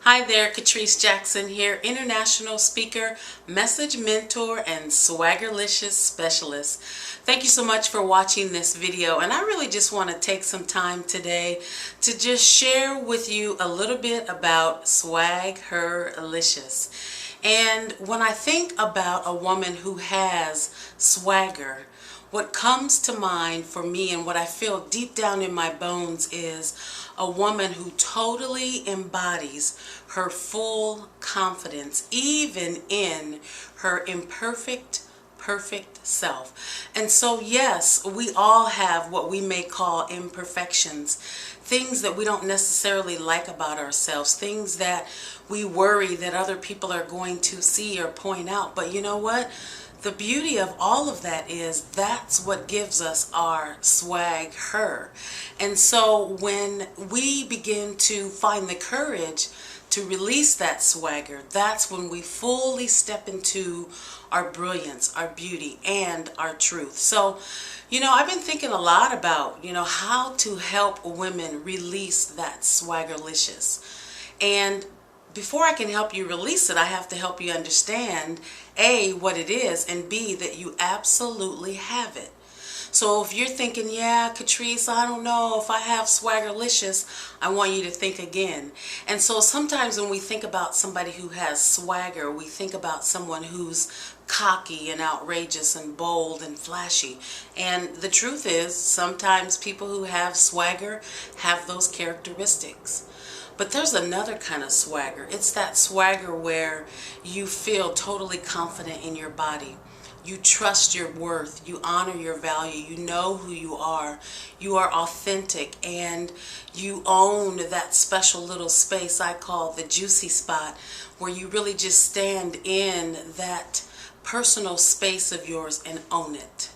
Hi there, Catrice Jackson here, international speaker, message mentor, and SwagHERlicious specialist. Thank you so much for watching this video, and I really just want to take some time today to just share with you a little bit about SwagHERlicious. And when I think about a woman who has swagger, what comes to mind for me and what I feel deep down in my bones is a woman who totally embodies her full confidence, even in her imperfect, perfect self. And so yes, we all have what we may call imperfections, things that we don't necessarily like about ourselves, things that we worry that other people are going to see or point out. But you know what? The beauty of all of that is that's what gives us our SwagHER. And so when we begin to find the courage to release that swagger, that's when we fully step into our brilliance, our beauty, and our truth. So, I've been thinking a lot about, how to help women release that SwagHERlicious. And before I can help you release it, I have to help you understand A, what it is, and B, that you absolutely have it. So if you're thinking, yeah, Catrice, I don't know if I have SwagHERlicious, I want you to think again. And so sometimes when we think about somebody who has swagger, we think about someone who's cocky and outrageous and bold and flashy. And the truth is, sometimes people who have swagger have those characteristics. But there's another kind of swagger. It's that swagger where you feel totally confident in your body. You trust your worth. You honor your value. You know who you are. You are authentic, and you own that special little space I call the juicy spot, where you really just stand in that personal space of yours and own it.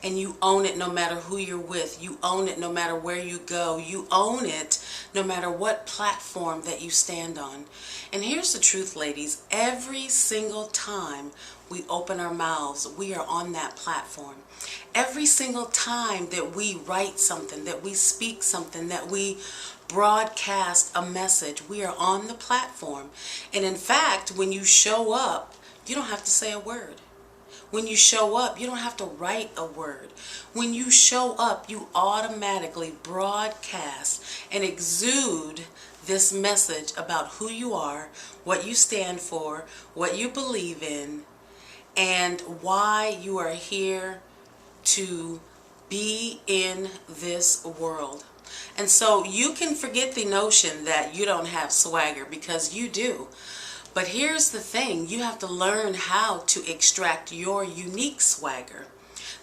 And you own it no matter who you're with. You own it no matter where you go. You own it no matter what platform that you stand on. And here's the truth, ladies. Every single time we open our mouths, we are on that platform. Every single time that we write something, that we speak something, that we broadcast a message, we are on the platform. And in fact, when you show up, you don't have to say a word. When you show up, you don't have to write a word. When you show up, you automatically broadcast and exude this message about who you are, what you stand for, what you believe in, and why you are here to be in this world. And so you can forget the notion that you don't have swagger, because you do. But here's the thing, you have to learn how to extract your unique swagger,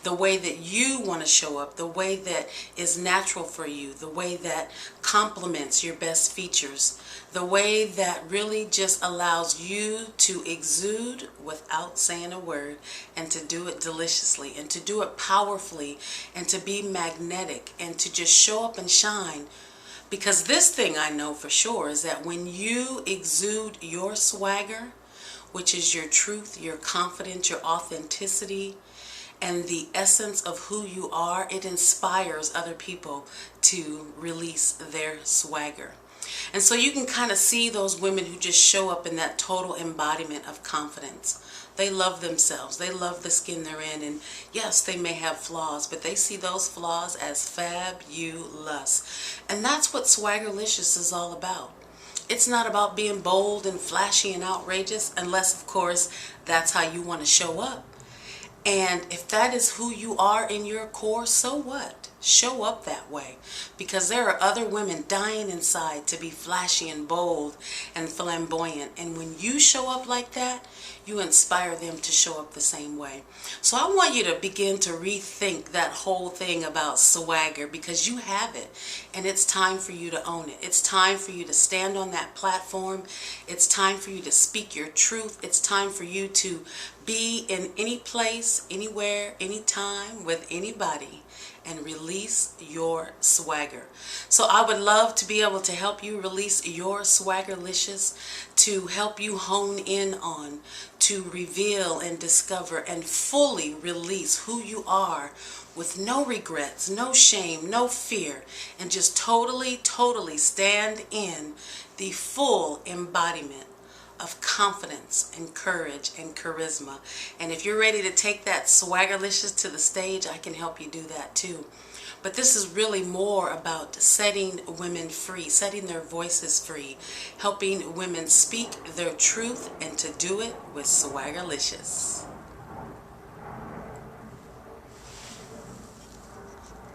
the way that you want to show up, the way that is natural for you, the way that complements your best features, the way that really just allows you to exude without saying a word, and to do it deliciously, and to do it powerfully, and to be magnetic, and to just show up and shine. Because this thing I know for sure is that when you exude your swagger, which is your truth, your confidence, your authenticity, and the essence of who you are, it inspires other people to release their swagger. And so you can kind of see those women who just show up in that total embodiment of confidence. They love themselves. They love the skin they're in. And yes, they may have flaws, but they see those flaws as fabulous. And that's what SwagHERlicious is all about. It's not about being bold and flashy and outrageous, unless, of course, that's how you want to show up. And if that is who you are in your core, so what? Show up that way, because there are other women dying inside to be flashy and bold and flamboyant. And when you show up like that, you inspire them to show up the same way. So I want you to begin to rethink that whole thing about swagger, because you have it, and it's time for you to own it. It's time for you to stand on that platform. It's time for you to speak your truth. It's time for you to be in any place, anywhere, anytime, with anybody, and release your swagger. So I would love to be able to help you release your SwagHERlicious, to help you hone in on, to reveal and discover and fully release who you are with no regrets, no shame, no fear, and just totally stand in the full embodiment of confidence and courage and charisma. And if you're ready to take that SwagHERlicious to the stage, I can help you do that too. But this is really more about setting women free, setting their voices free, helping women speak their truth, and to do it with SwagHERlicious.